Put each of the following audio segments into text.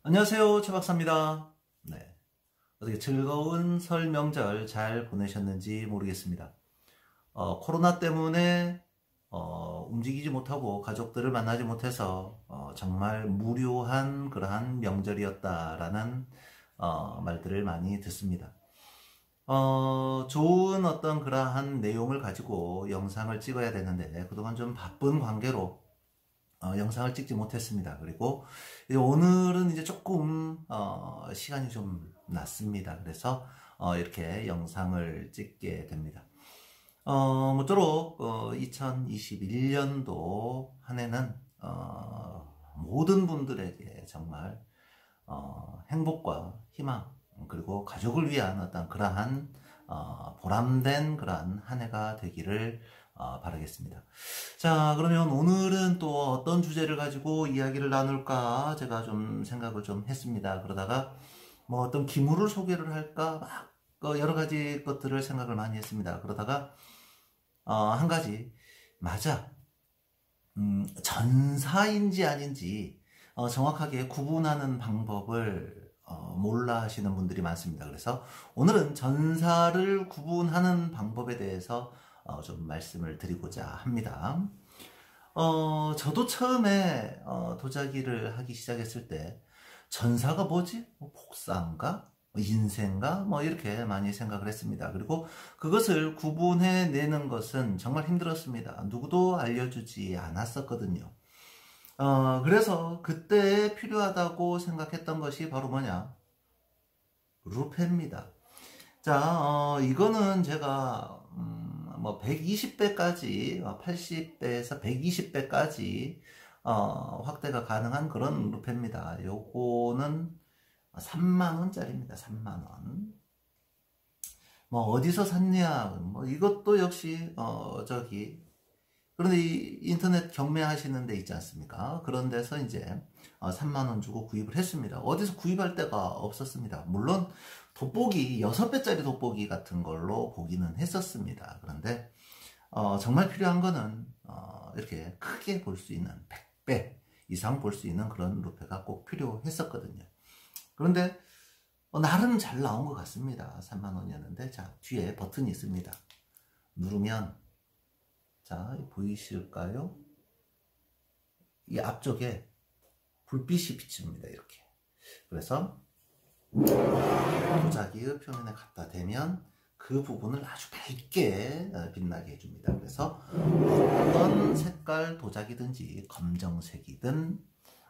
안녕하세요, 최 박사입니다. 네. 어떻게 즐거운 설 명절 잘 보내셨는지 모르겠습니다. 코로나 때문에 움직이지 못하고 가족들을 만나지 못해서 정말 무료한 그러한 명절이었다라는 말들을 많이 듣습니다. 좋은 어떤 그러한 내용을 가지고 영상을 찍어야 되는데 그동안 좀 바쁜 관계로 영상을 찍지 못했습니다. 그리고 이제 오늘은 이제 조금 시간이 좀 났습니다. 그래서 이렇게 영상을 찍게 됩니다. 모쪼록 2021년도 한 해는 모든 분들에게 정말 행복과 희망 그리고 가족을 위한 어떤 그러한 보람된 그러한 한 해가 되기를 바라겠습니다. 자, 그러면 오늘은 또 어떤 주제를 가지고 이야기를 나눌까 제가 좀 생각을 좀 했습니다. 그러다가 뭐 어떤 기물을 소개를 할까 막 여러 가지 것들을 생각을 많이 했습니다. 그러다가 한 가지 맞아 전사인지 아닌지 정확하게 구분하는 방법을 몰라 하시는 분들이 많습니다. 그래서 오늘은 전사를 구분하는 방법에 대해서 좀 말씀을 드리고자 합니다. 저도 처음에 도자기를 하기 시작했을 때 전사가 뭐지? 뭐 복사인가? 뭐 인생가? 뭐 이렇게 많이 생각을 했습니다. 그리고 그것을 구분해내는 것은 정말 힘들었습니다. 누구도 알려주지 않았었거든요. 그래서 그때 필요하다고 생각했던 것이 바로 뭐냐? 루페입니다. 자, 이거는 제가 뭐 120배까지 80배에서 120배까지 확대가 가능한 그런 루페입니다. 요거는 3만원짜리입니다. 3만원. 뭐 어디서 샀냐? 뭐 이것도 역시 그런데 이 인터넷 경매하시는 데 있지 않습니까? 그런 데서 이제 3만원 주고 구입을 했습니다. 어디서 구입할 데가 없었습니다. 물론 돋보기 6배짜리 돋보기 같은 걸로 보기는 했었습니다. 그런데 정말 필요한 거는 이렇게 크게 볼 수 있는 100배 이상 볼 수 있는 그런 루페가 꼭 필요했었거든요. 그런데 나름 잘 나온 것 같습니다. 3만원이었는데 자, 뒤에 버튼이 있습니다. 누르면 자, 보이실까요? 이 앞쪽에 불빛이 비칩니다. 이렇게. 그래서 도자기의 표면에 갖다 대면 그 부분을 아주 밝게 빛나게 해줍니다. 그래서 어떤 색깔 도자기든지 검정색이든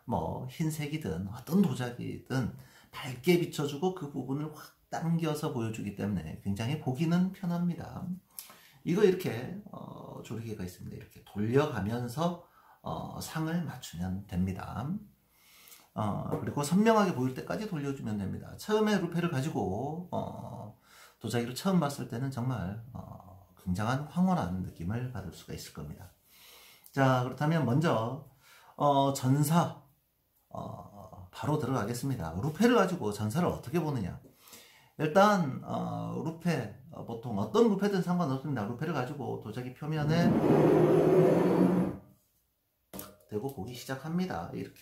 뭐 흰색이든 어떤 도자기든 밝게 비춰주고 그 부분을 확 당겨서 보여주기 때문에 굉장히 보기는 편합니다. 이거 이렇게 조리개가 있습니다. 이렇게 돌려가면서 상을 맞추면 됩니다. 그리고 선명하게 보일 때까지 돌려주면 됩니다. 처음에 루페를 가지고 도자기를 처음 봤을 때는 정말 굉장한 황홀한 느낌을 받을 수가 있을 겁니다. 자, 그렇다면 먼저 전사 바로 들어가겠습니다. 루페를 가지고 전사를 어떻게 보느냐? 일단 루페 보통 어떤 루페든 상관없습니다. 루페를 가지고 도자기 표면에 대고 보기 시작합니다. 이렇게.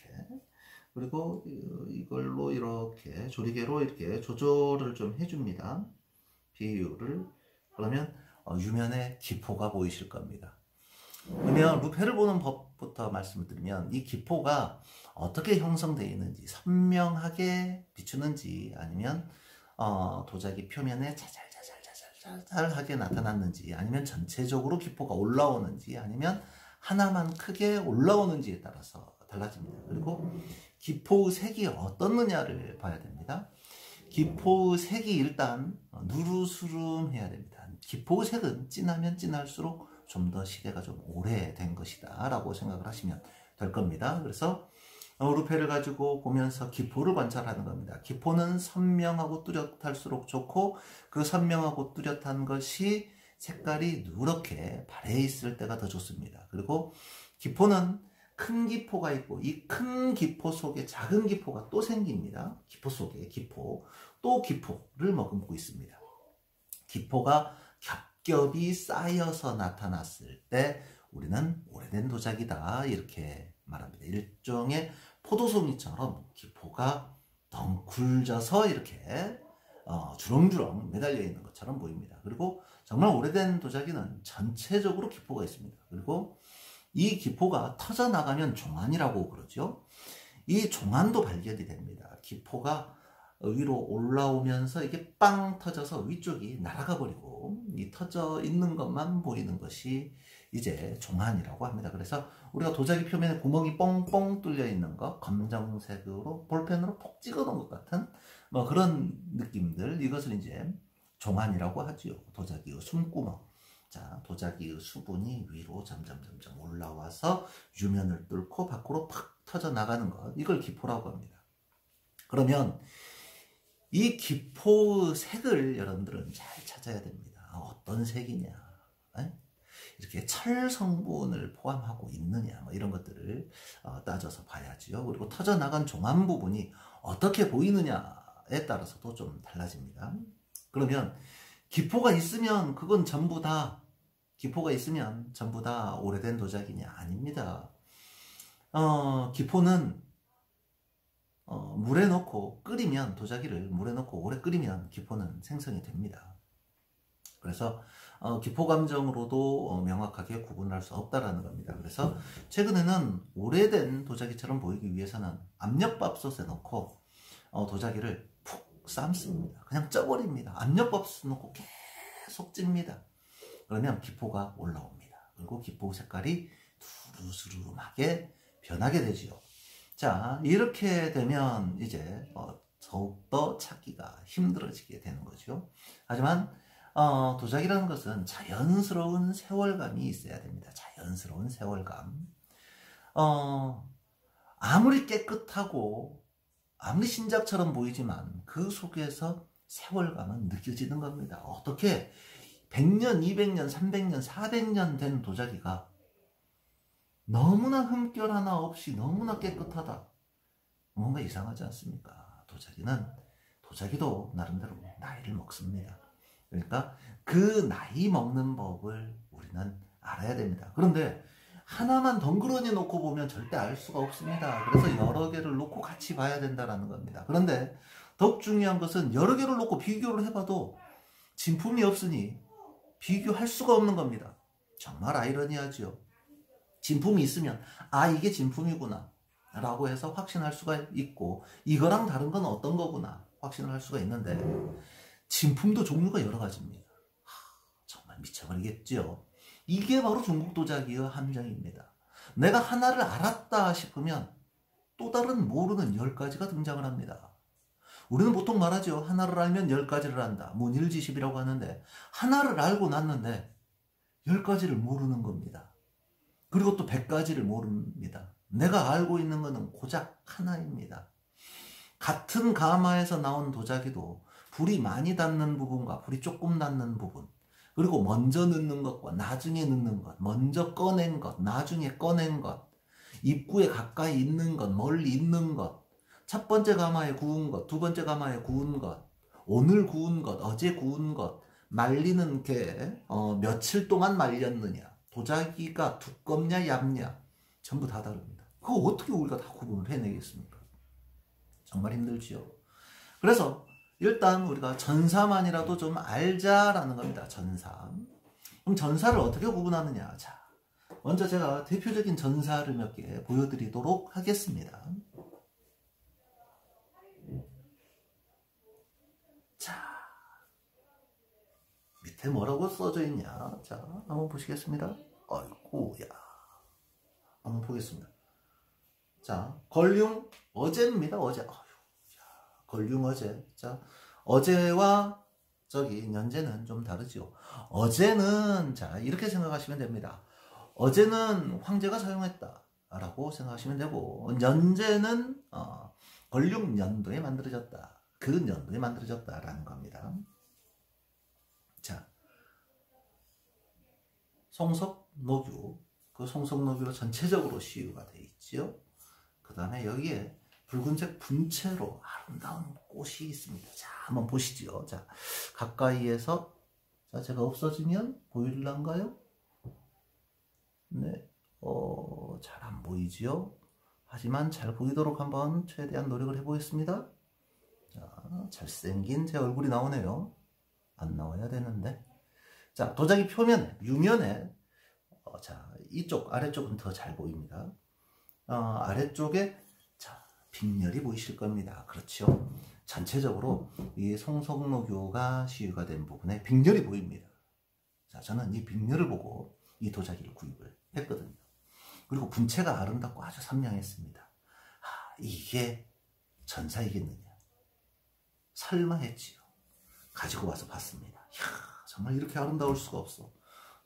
그리고 이걸로 이렇게 조리개로 이렇게 조절을 좀 해줍니다. 비율을. 그러면 유면에 기포가 보이실 겁니다. 그러면 루페를 보는 법부터 말씀을 드리면 이 기포가 어떻게 형성되어 있는지 선명하게 비추는지 아니면 도자기 표면에 자잘하게 나타났는지 아니면 전체적으로 기포가 올라오는지 아니면 하나만 크게 올라오는지에 따라서 달라집니다. 그리고 기포의 색이 어떻느냐를 봐야 됩니다. 기포의 색이 일단 누르스름해야 됩니다. 기포의 색은 진하면 진할수록 좀 더 시대가 좀 오래된 것이다 라고 생각을 하시면 될 겁니다. 그래서 루페를 가지고 보면서 기포를 관찰하는 겁니다. 기포는 선명하고 뚜렷할수록 좋고 그 선명하고 뚜렷한 것이 색깔이 누렇게 발해 있을 때가 더 좋습니다. 그리고 기포는 큰 기포가 있고 이 큰 기포 속에 작은 기포가 또 생깁니다. 기포 속에 기포, 또 기포를 머금고 있습니다. 기포가 겹겹이 쌓여서 나타났을 때 우리는 오래된 도자기다 이렇게 말합니다. 일종의 포도송이처럼 기포가 덩굴져서 이렇게 주렁주렁 매달려 있는 것처럼 보입니다. 그리고 정말 오래된 도자기는 전체적으로 기포가 있습니다. 그리고 이 기포가 터져 나가면 종안이라고 그러죠. 이 종안도 발견이 됩니다. 기포가 위로 올라오면서 이게 빵 터져서 위쪽이 날아가 버리고 이 터져 있는 것만 보이는 것이 이제 종안이라고 합니다. 그래서 우리가 도자기 표면에 구멍이 뻥뻥 뚫려 있는 거, 검정색으로 볼펜으로 푹 찍어 놓은 것 같은 뭐 그런 느낌들, 이것을 이제 종안이라고 하지요. 도자기의 숨구멍. 자, 도자기의 수분이 위로 점점 올라와서 유면을 뚫고 밖으로 팍 터져 나가는 것, 이걸 기포라고 합니다. 그러면 이 기포의 색을 여러분들은 잘 찾아야 됩니다. 어떤 색이냐, 이렇게 철 성분을 포함하고 있느냐, 뭐 이런 것들을 따져서 봐야지요. 그리고 터져 나간 종안 부분이 어떻게 보이느냐에 따라서도 좀 달라집니다. 그러면 기포가 있으면 그건 전부 다, 기포가 있으면 전부 다 오래된 도자기냐? 아닙니다. 기포는 물에 넣고 끓이면, 도자기를 물에 넣고 오래 끓이면 기포는 생성이 됩니다. 그래서 기포 감정으로도 명확하게 구분할 수 없다라는 겁니다. 그래서 최근에는 오래된 도자기처럼 보이기 위해서는 압력밥솥에 넣고 도자기를 푹 삶습니다. 그냥 쪄버립니다. 압력밥솥에 넣고 계속 찝니다. 그러면 기포가 올라옵니다. 그리고 기포 색깔이 두루스름하게 변하게 되지요. 자, 이렇게 되면 이제 더욱더 찾기가 힘들어지게 되는 거죠. 하지만 도자기라는 것은 자연스러운 세월감이 있어야 됩니다. 자연스러운 세월감. 아무리 깨끗하고 아무리 신작처럼 보이지만 그 속에서 세월감은 느껴지는 겁니다. 어떻게 100년, 200년, 300년, 400년 된 도자기가 너무나 흠결 하나 없이 너무나 깨끗하다. 뭔가 이상하지 않습니까? 도자기도 나름대로 나이를 먹습니다. 그러니까 그 나이 먹는 법을 우리는 알아야 됩니다. 그런데 하나만 덩그러니 놓고 보면 절대 알 수가 없습니다. 그래서 여러 개를 놓고 같이 봐야 된다는 겁니다. 그런데 더욱 중요한 것은 여러 개를 놓고 비교를 해봐도 진품이 없으니 비교할 수가 없는 겁니다. 정말 아이러니하죠. 진품이 있으면 이게 진품이구나 라고 해서 확신할 수가 있고, 이거랑 다른 건 어떤 거구나 확신을 할 수가 있는데, 진품도 종류가 여러 가지입니다. 정말 미쳐버리겠죠. 이게 바로 중국 도자기의 함정입니다. 내가 하나를 알았다 싶으면 또 다른 모르는 10가지가 등장을 합니다. 우리는 보통 말하죠. 하나를 알면 10가지를 안다. 문일지십이라고 하는데, 하나를 알고 났는데 10가지를 모르는 겁니다. 그리고 또 100가지를 모릅니다. 내가 알고 있는 것은 고작 하나입니다. 같은 가마에서 나온 도자기도 불이 많이 닿는 부분과 불이 조금 닿는 부분, 그리고 먼저 넣는 것과 나중에 넣는 것, 먼저 꺼낸 것, 나중에 꺼낸 것, 입구에 가까이 있는 것, 멀리 있는 것, 첫 번째 가마에 구운 것, 두 번째 가마에 구운 것, 오늘 구운 것, 어제 구운 것, 말리는 게 며칠 동안 말렸느냐, 도자기가 두껍냐 얇냐, 전부 다 다릅니다. 그거 어떻게 우리가 다 구분을 해내겠습니까? 정말 힘들지요. 그래서 일단 우리가 전사만이라도 좀 알자라는 겁니다. 전사. 그럼 전사를 어떻게 구분하느냐? 자, 먼저 제가 대표적인 전사를 몇 개 보여드리도록 하겠습니다. 자, 밑에 뭐라고 써져 있냐? 자, 한번 보시겠습니다. 아이고야. 한번 보겠습니다. 자, 걸륭 어제입니다. 어제. 걸륭 어제. 자, 어제와 연제는 좀 다르죠. 어제는, 자, 이렇게 생각하시면 됩니다. 어제는 황제가 사용했다 라고 생각하시면 되고, 연제는 걸륭 연도에 만들어졌다, 그 연도에 만들어졌다라는 겁니다. 자, 송석노규, 그 송석노규로 전체적으로 시유가 되어 있죠. 그 다음에 여기에 붉은색 분체로 아름다운 꽃이 있습니다. 자, 한번 보시죠. 자, 가까이에서, 자, 제가 없어지면 보일란가요? 네, 잘 안 보이지요? 하지만 잘 보이도록 한번 최대한 노력을 해보겠습니다. 자, 잘생긴 제 얼굴이 나오네요. 안 나와야 되는데. 자, 도자기 표면에, 유면에, 자, 이쪽, 아래쪽은 더 잘 보입니다. 아래쪽에, 자, 빅렬이 보이실 겁니다. 그렇죠? 전체적으로 이 송석로교가 시유가 된 부분에 빅렬이 보입니다. 자, 저는 이 빅렬을 보고 이 도자기를 구입을 했거든요. 그리고 분체가 아름답고 아주 선명했습니다. 이게 전사이겠느냐? 설마 했지요. 가지고 와서 봤습니다. 이야, 정말 이렇게 아름다울 수가 없어.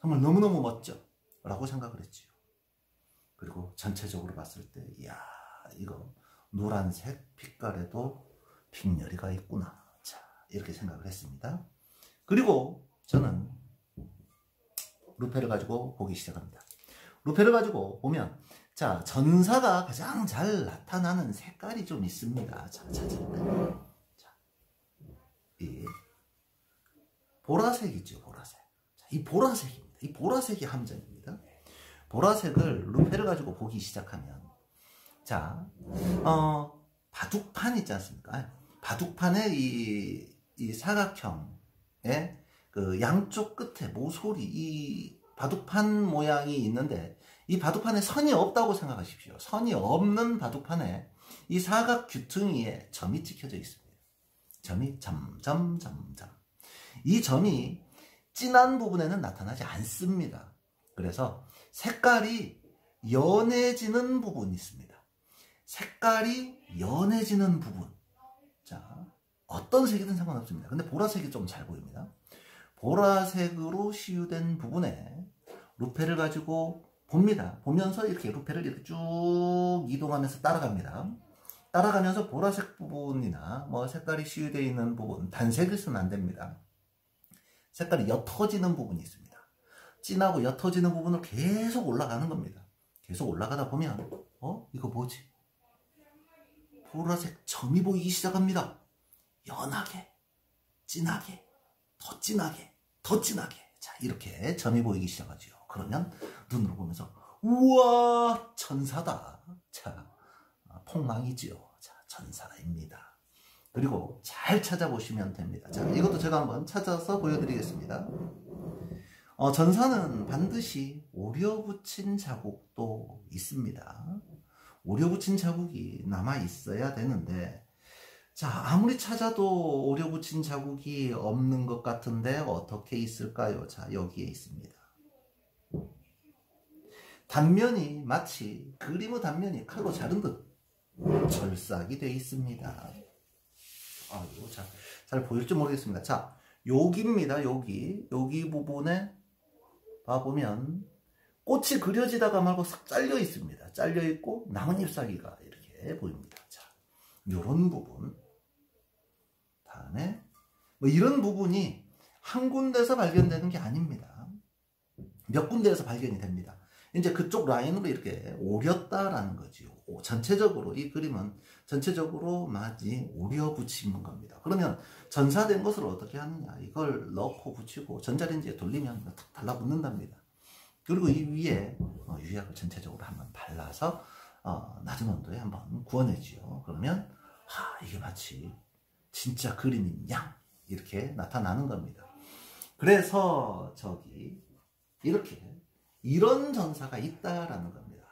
정말 너무너무 멋져. 라고 생각을 했지요. 그리고 전체적으로 봤을 때, 이야, 이거 노란색 빛깔에도 빅렬이가 있구나. 자, 이렇게 생각을 했습니다. 그리고 저는 루페를 가지고 보기 시작합니다. 루페를 가지고 보면, 자, 전사가 가장 잘 나타나는 색깔이 좀 있습니다. 자, 이 보라색이죠, 보라색. 자, 이 보라색입니다. 이 보라색이 함정입니다. 보라색을 루페를 가지고 보기 시작하면, 자, 바둑판 있지 않습니까? 바둑판에 이 사각형의 그 양쪽 끝에 모서리, 이 바둑판 모양이 있는데, 이 바둑판에 선이 없다고 생각하십시오. 선이 없는 바둑판에 이 사각 귀퉁이에 점이 찍혀져 있습니다. 점이 점점. 이 점이 진한 부분에는 나타나지 않습니다. 그래서 색깔이 연해지는 부분이 있습니다. 색깔이 연해지는 부분. 자, 어떤 색이든 상관없습니다. 근데 보라색이 좀 잘 보입니다. 보라색으로 시유된 부분에 루페를 가지고 봅니다. 보면서 이렇게 루페를 이렇게 쭉 이동하면서 따라갑니다. 따라가면서 보라색 부분이나 뭐 색깔이 시유되어 있는 부분, 단색에서는 안 됩니다. 색깔이 옅어지는 부분이 있습니다. 진하고 옅어지는 부분을 계속 올라가는 겁니다. 계속 올라가다 보면 이거 뭐지? 보라색 점이 보이기 시작합니다. 연하게, 진하게, 더 진하게, 더 진하게. 자, 이렇게 점이 보이기 시작하죠. 그러면 눈으로 보면서 우와, 천사다. 자, 폭망이지요. 자, 천사입니다. 그리고 잘 찾아보시면 됩니다. 자, 이것도 제가 한번 찾아서 보여드리겠습니다. 전사는 반드시 오려 붙인 자국도 있습니다. 오려 붙인 자국이 남아 있어야 되는데, 자, 아무리 찾아도 오려 붙인 자국이 없는 것 같은데 어떻게 있을까요? 자, 여기에 있습니다. 단면이 마치 그림의 단면이 칼로 자른 듯 절삭이 되어 있습니다. 이거 잘 보일지 모르겠습니다. 자, 여기입니다. 여기 부분에 봐보면 꽃이 그려지다가 말고 싹 잘려 있습니다. 잘려 있고 남은 잎사귀가 이렇게 보입니다. 자, 요런 부분. 다음에 뭐 이런 부분이 한 군데서 발견되는 게 아닙니다. 몇 군데에서 발견이 됩니다. 이제 그쪽 라인으로 이렇게 오렸다라는 거지요. 전체적으로 이 그림은 전체적으로 많이 오려 붙이는 겁니다. 그러면 전사된 것을 어떻게 하느냐? 이걸 넣고 붙이고 전자레인지에 돌리면 탁 달라붙는답니다. 그리고 이 위에 유약을 전체적으로 한번 발라서 낮은 온도에 한번 구워내지요. 그러면 이게 마치 진짜 그림인 양 이렇게 나타나는 겁니다. 그래서 저기 이렇게 이런 전사가 있다라는 겁니다.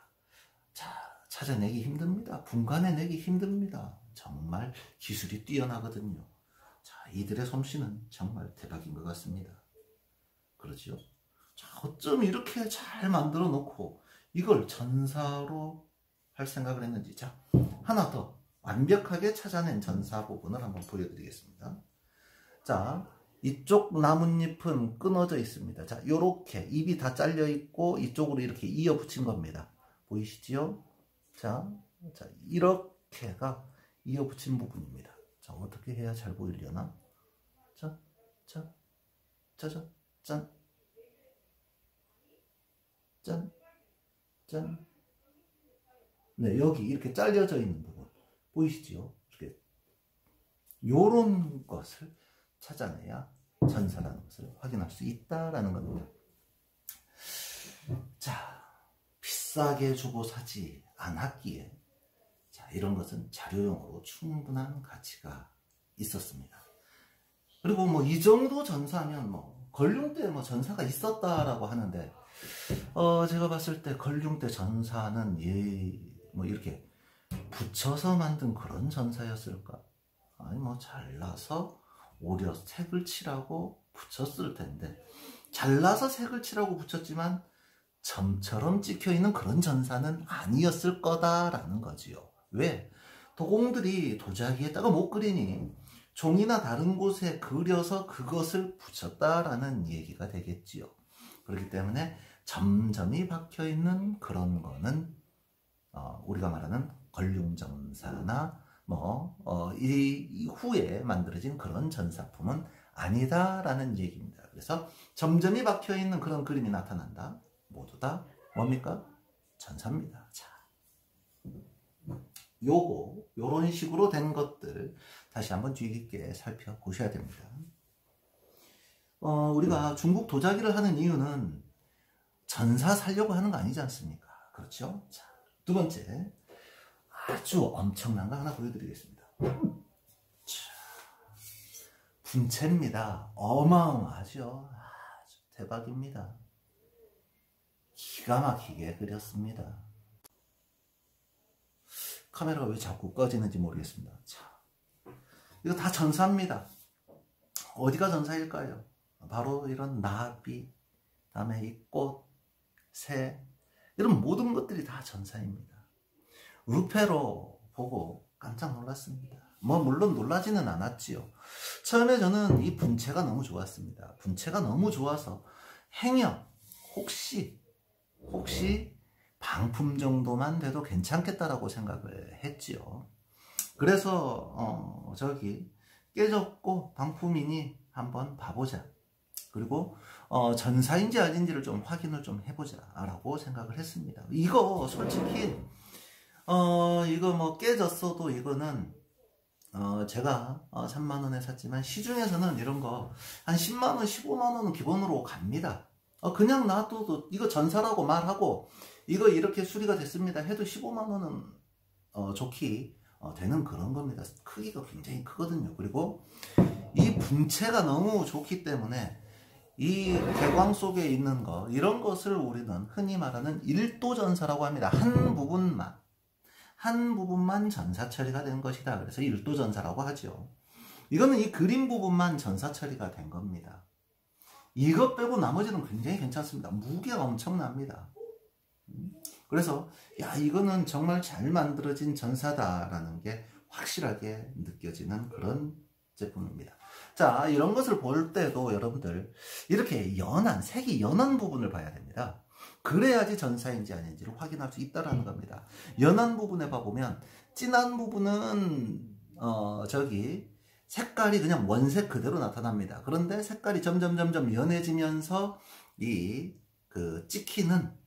자, 찾아내기 힘듭니다. 분간해내기 힘듭니다. 정말 기술이 뛰어나거든요. 자, 이들의 솜씨는 정말 대박인 것 같습니다. 그렇죠? 자, 어쩜 이렇게 잘 만들어 놓고 이걸 전사로 할 생각을 했는지. 자, 하나 더 완벽하게 찾아낸 전사 부분을 한번 보여드리겠습니다. 자, 이쪽 나뭇잎은 끊어져 있습니다. 자, 요렇게 잎이 다 잘려 있고 이쪽으로 이렇게 이어 붙인 겁니다. 보이시지요? 자, 이렇게가 이어 붙인 부분입니다. 자, 어떻게 해야 잘 보이려나? 자, 짠. 네, 여기 이렇게 잘려져 있는 부분 보이시죠? 이렇게 요런 것을 찾아내야 전사라는 것을 확인할 수 있다라는 겁니다. 자, 비싸게 주고 사지 않았기에 자, 이런 것은 자료용으로 충분한 가치가 있었습니다. 그리고 뭐 이 정도 전사면 뭐 걸륭 때 뭐 전사가 있었다라고 하는데 제가 봤을 때 걸륭 때 전사는 뭐 이렇게 붙여서 만든 그런 전사였을까? 아니 뭐 잘라서 오려 색을 칠하고 붙였을 텐데 잘라서 색을 칠하고 붙였지만 점처럼 찍혀있는 그런 전사는 아니었을 거다라는 거지요. 왜? 도공들이 도자기에다가 못 그리니 종이나 다른 곳에 그려서 그것을 붙였다라는 얘기가 되겠지요. 그렇기 때문에 점점이 박혀있는 그런 거는 우리가 말하는 걸륭전사나 이 후에 만들어진 그런 전사품은 아니다라는 얘기입니다. 그래서 점점이 박혀있는 그런 그림이 나타난다. 모두 다 뭡니까? 전사입니다. 자, 요런 식으로 된 것들 다시 한번 주의 깊게 살펴보셔야 됩니다. 우리가 중국 도자기를 하는 이유는 전사 살려고 하는 거 아니지 않습니까? 그렇죠? 자, 두 번째, 아주 엄청난 거 하나 보여드리겠습니다. 자, 분체입니다. 어마어마하죠? 아주 대박입니다. 기가 막히게 그렸습니다. 카메라가 왜 자꾸 꺼지는지 모르겠습니다. 자, 이거 다 전사입니다. 어디가 전사일까요? 바로 이런 나비, 다음에 이 꽃, 새, 이런 모든 것들이 다 전사입니다. 루페로 보고 깜짝 놀랐습니다. 뭐 물론 놀라지는 않았지요. 처음에 저는 이 분체가 너무 좋았습니다. 분체가 너무 좋아서 행여 혹시 방품 정도만 돼도 괜찮겠다라고 생각을 했지요. 그래서 저기 깨졌고 방품이니 한번 봐보자. 그리고 전사인지 아닌지를 좀 확인을 좀 해보자 라고 생각을 했습니다. 이거 솔직히 이거 뭐 깨졌어도 이거는 제가 3만원에 샀지만 시중에서는 이런 거 한 10만원 15만원은 기본으로 갑니다. 그냥 놔둬도 이거 전사라고 말하고 이거 이렇게 수리가 됐습니다 해도 15만원은 좋게 되는 그런 겁니다. 크기가 굉장히 크거든요. 그리고 이 분체가 너무 좋기 때문에 이 개광 속에 있는 거 이런 것을 우리는 흔히 말하는 일도전사라고 합니다. 한 부분만 전사 처리가 된 것이다. 그래서 일도전사라고 하죠. 이거는 이 그림 부분만 전사 처리가 된 겁니다. 이것 빼고 나머지는 굉장히 괜찮습니다. 무게가 엄청납니다. 그래서 야 이거는 정말 잘 만들어진 전사다라는 게 확실하게 느껴지는 그런 제품입니다. 자, 이런 것을 볼 때도 여러분들 이렇게 색이 연한 부분을 봐야 됩니다. 그래야지 전사인지 아닌지를 확인할 수 있다는 겁니다. 연한 부분에 봐보면 진한 부분은 저기 색깔이 그냥 원색 그대로 나타납니다. 그런데 색깔이 점점 연해지면서 이 찍히는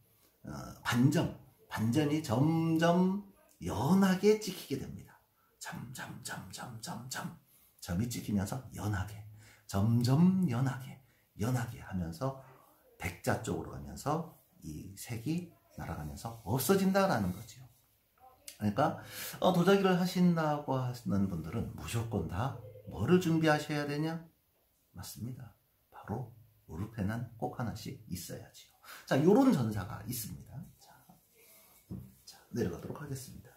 반점이 점점 연하게 찍히게 됩니다. 점이 찍히면서 점점 연하게 하면서 백자 쪽으로 가면서 이 색이 날아가면서 없어진다라는 거죠. 그러니까 도자기를 하신다고 하는 분들은 무조건 다 뭐를 준비하셔야 되냐? 맞습니다. 바로 우르펜은 꼭 하나씩 있어야지요. 자, 요런 전사가 있습니다. 자, 내려가도록 하겠습니다.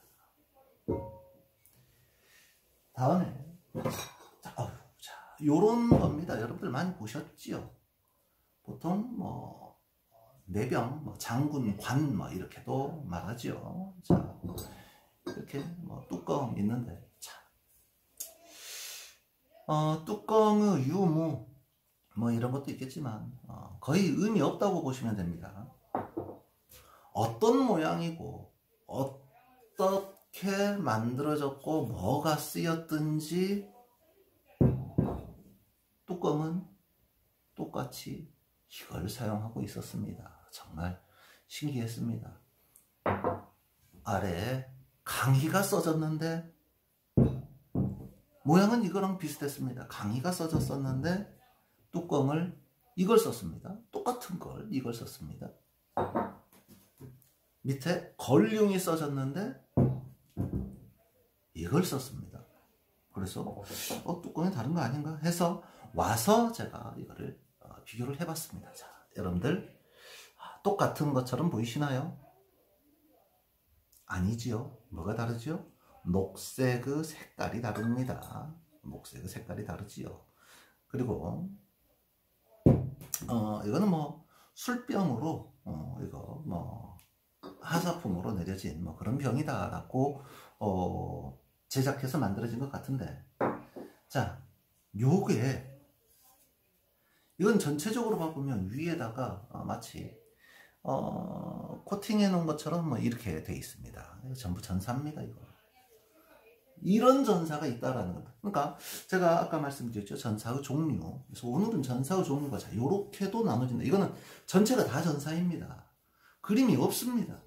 다음에 요런 겁니다. 여러분들 많이 보셨지요? 보통 내병, 장군, 관 이렇게도 말하죠. 자, 이렇게 뚜껑 있는데 뚜껑의 유무 이런 것도 있겠지만 거의 의미 없다고 보시면 됩니다. 어떤 모양이고 어떻게 만들어졌고 뭐가 쓰였든지 뚜껑은 똑같이 이걸 사용하고 있었습니다. 정말 신기했습니다. 아래에 강희가 써졌는데 모양은 이거랑 비슷했습니다. 강희가 써졌었는데 뚜껑을 이걸 썼습니다. 똑같은 걸 이걸 썼습니다. 밑에 걸륭이 써졌는데 이걸 썼습니다. 그래서 뚜껑이 다른 거 아닌가 해서 와서 제가 이거를 비교를 해봤습니다. 자, 여러분들 똑같은 것처럼 보이시나요? 아니지요. 뭐가 다르죠? 녹색 색깔이 다릅니다. 녹색 색깔이 다르지요. 그리고 이거는 뭐 술병으로 이거 뭐 하사품으로 내려진 뭐 그런 병이다라고 제작해서 만들어진 것 같은데, 자, 요게 이건 전체적으로 봐보면 위에다가 마치 코팅해 놓은 것처럼 뭐 이렇게 돼 있습니다. 이거 전부 전사입니다. 이거 이런 전사가 있다라는 겁니다. 그러니까 제가 아까 말씀드렸죠, 전사의 종류. 그래서 오늘은 전사의 종류가 자 요렇게도 나눠진다. 이거는 전체가 다 전사입니다. 그림이 없습니다.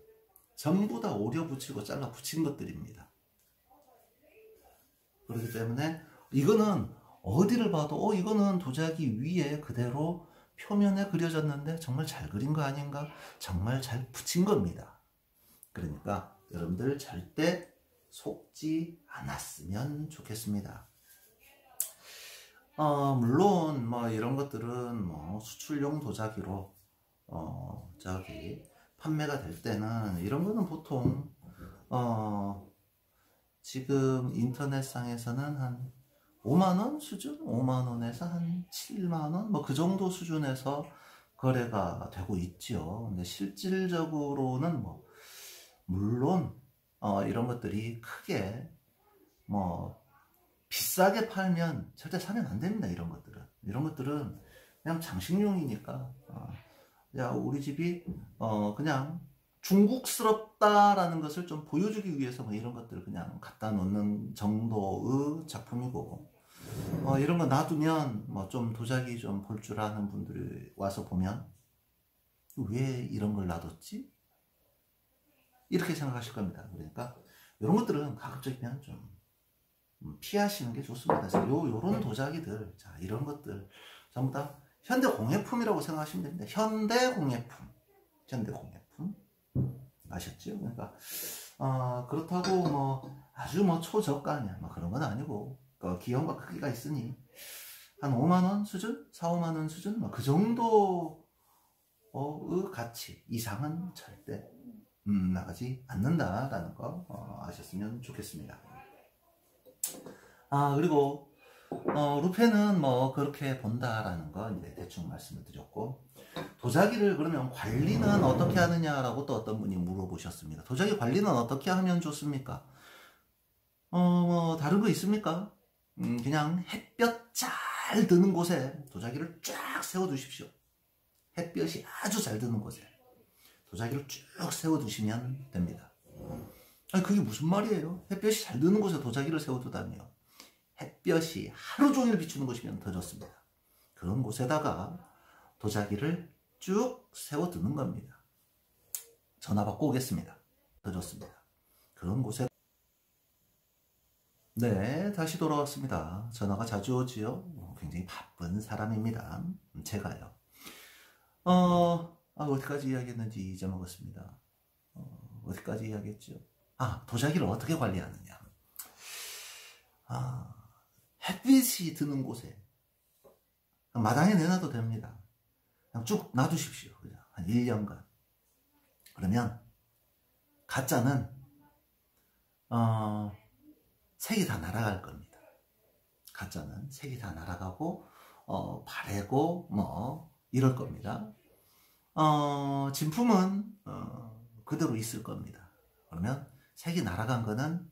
전부 다 오려 붙이고 잘라 붙인 것들입니다. 그렇기 때문에 이거는 어디를 봐도 이거는 도자기 위에 그대로 표면에 그려졌는데 정말 잘 그린 거 아닌가? 정말 잘 붙인 겁니다. 그러니까 여러분들 절대 속지 않았으면 좋겠습니다. 물론 뭐 이런 것들은 뭐 수출용 도자기로 판매가 될 때는 이런 거는 보통 지금 인터넷상에서는 한 5만원 수준? 5만원에서 한 7만원? 뭐 그 정도 수준에서 거래가 되고 있죠. 근데 실질적으로는 뭐 물론 이런 것들이 크게 뭐 비싸게 팔면 절대 사면 안 됩니다. 이런 것들은 그냥 장식용이니까 야, 우리 집이 그냥 중국스럽다라는 것을 좀 보여주기 위해서 뭐 이런 것들을 그냥 갖다 놓는 정도의 작품이고, 이런 거 놔두면 뭐 좀 도자기 좀 볼 줄 아는 분들이 와서 보면 왜 이런 걸 놔뒀지? 이렇게 생각하실 겁니다. 그러니까 이런 것들은 가급적이면 좀 피하시는 게 좋습니다. 그래서 요런 도자기들, 자, 이런 것들 전부 다 현대공예품이라고 생각하시면 됩니다. 현대공예품 아셨죠? 그러니까 그렇다고 뭐 아주 뭐 초저가냐 뭐 그런 건 아니고 기형과 크기가 있으니 한 5만원 수준? 4, 5만원 수준? 뭐 그 정도의 가치 이상은 절대 나가지 않는다라는 거 아셨으면 좋겠습니다. 그리고 루페는 뭐 그렇게 본다라는 거 이제 대충 말씀을 드렸고, 도자기를 그러면 관리는 어떻게 하느냐라고 또 어떤 분이 물어보셨습니다. 도자기 관리는 어떻게 하면 좋습니까? 뭐 다른 거 있습니까? 그냥 햇볕 잘 드는 곳에 도자기를 쫙 세워 두십시오. 햇볕이 아주 잘 드는 곳에 도자기를 쭉 세워 두시면 됩니다. 아니, 그게 무슨 말이에요? 햇볕이 잘 드는 곳에 도자기를 세워 두다니요. 햇볕이 하루 종일 비추는 곳이면 더 좋습니다. 그런 곳에다가 도자기를 쭉 세워 두는 겁니다. 전화 받고 오겠습니다. 더 좋습니다. 그런 곳에. 네, 다시 돌아왔습니다. 전화가 자주 오지요. 굉장히 바쁜 사람입니다. 제가요. 어디까지 이야기했는지 잊어먹었습니다. 어디까지 이야기했죠? 도자기를 어떻게 관리하느냐. 햇빛이 드는 곳에 마당에 내놔도 됩니다. 그냥 쭉 놔두십시오. 그냥 한 1년간. 그러면 가짜는 색이 다 날아갈 겁니다. 가짜는 색이 다 날아가고 바래고 뭐 이럴 겁니다. 진품은 그대로 있을 겁니다. 그러면 색이 날아간 거는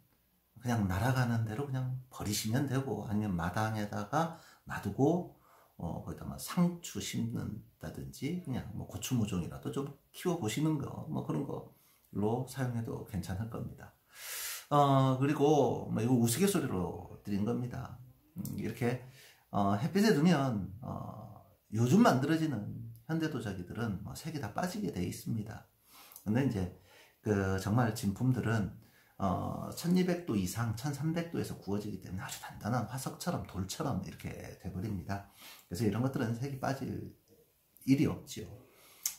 그냥 날아가는 대로 그냥 버리시면 되고, 아니면 마당에다가 놔두고 거기다가 상추 심는다든지 그냥 뭐 고추 모종이라도 좀 키워 보시는 거, 뭐 그런 걸로 사용해도 괜찮을 겁니다. 그리고 뭐 이거 우스갯소리로 드린 겁니다. 이렇게 햇빛에 두면 요즘 만들어지는 현대도자기들은 뭐 색이 다 빠지게 돼 있습니다. 근데 이제 정말 진품들은 1200도 이상 1300도에서 구워지기 때문에 아주 단단한 화석처럼 돌처럼 이렇게 돼버립니다. 그래서 이런 것들은 색이 빠질 일이 없지요.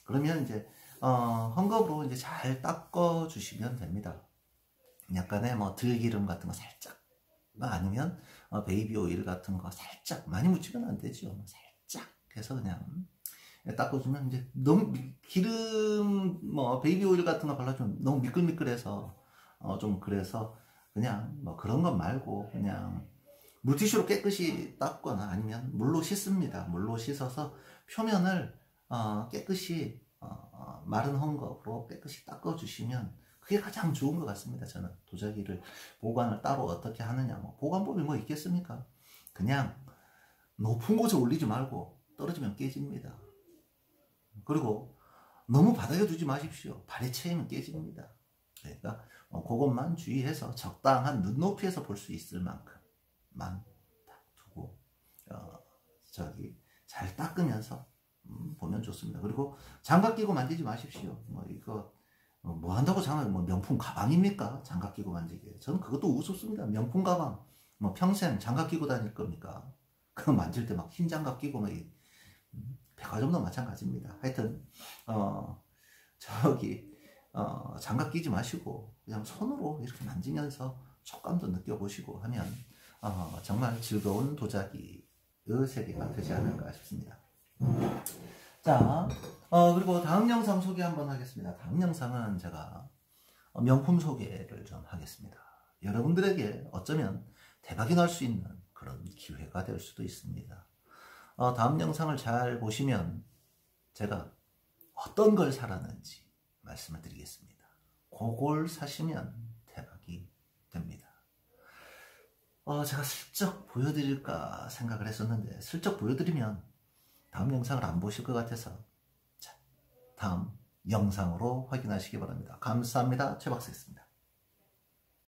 그러면 이제 헝겊으로 이제 잘 닦아 주시면 됩니다. 약간의 뭐 들기름 같은 거 살짝 아니면 베이비 오일 같은 거 살짝, 많이 묻히면 안 되죠. 살짝 해서 그냥 닦아주면, 이제 너무 기름 뭐 베이비 오일 같은 거 발라주면 너무 미끌미끌해서 좀, 그래서 그냥 뭐 그런 것 말고 그냥 물티슈로 깨끗이 닦거나 아니면 물로 씻습니다. 물로 씻어서 표면을 깨끗이 마른 헝겊으로 깨끗이 닦아주시면 그게 가장 좋은 것 같습니다. 저는 도자기를 보관을 따로 어떻게 하느냐, 뭐 보관법이 뭐 있겠습니까? 그냥 높은 곳에 올리지 말고 떨어지면 깨집니다. 그리고 너무 바닥에 두지 마십시오. 발에 채이면 깨집니다. 그러니까 그것만 주의해서 적당한 눈높이에서 볼 수 있을 만큼만 두고 잘 닦으면서 보면 좋습니다. 그리고 장갑 끼고 만지지 마십시오. 뭐 이거 뭐 한다고 뭐 명품 가방입니까? 장갑 끼고 만지게. 저는 그것도 우습습니다. 명품 가방 뭐 평생 장갑 끼고 다닐 겁니까? 그거 만질 때 막 흰 장갑 끼고 막 백화점도 마찬가지입니다. 하여튼 장갑 끼지 마시고 그냥 손으로 이렇게 만지면서 촉감도 느껴보시고 하면 정말 즐거운 도자기의 세계가 되지 않을까 싶습니다. 자, 그리고 다음 영상 소개 한번 하겠습니다. 다음 영상은 제가 명품 소개를 좀 하겠습니다. 여러분들에게 어쩌면 대박이 날 수 있는 그런 기회가 될 수도 있습니다. 다음 영상을 잘 보시면 제가 어떤 걸 사라는지 말씀을 드리겠습니다. 그걸 사시면 대박이 됩니다. 제가 슬쩍 보여드릴까 생각을 했었는데 슬쩍 보여드리면 다음 영상을 안 보실 것 같아서 다음 영상으로 확인하시기 바랍니다. 감사합니다. 최 박사였습니다.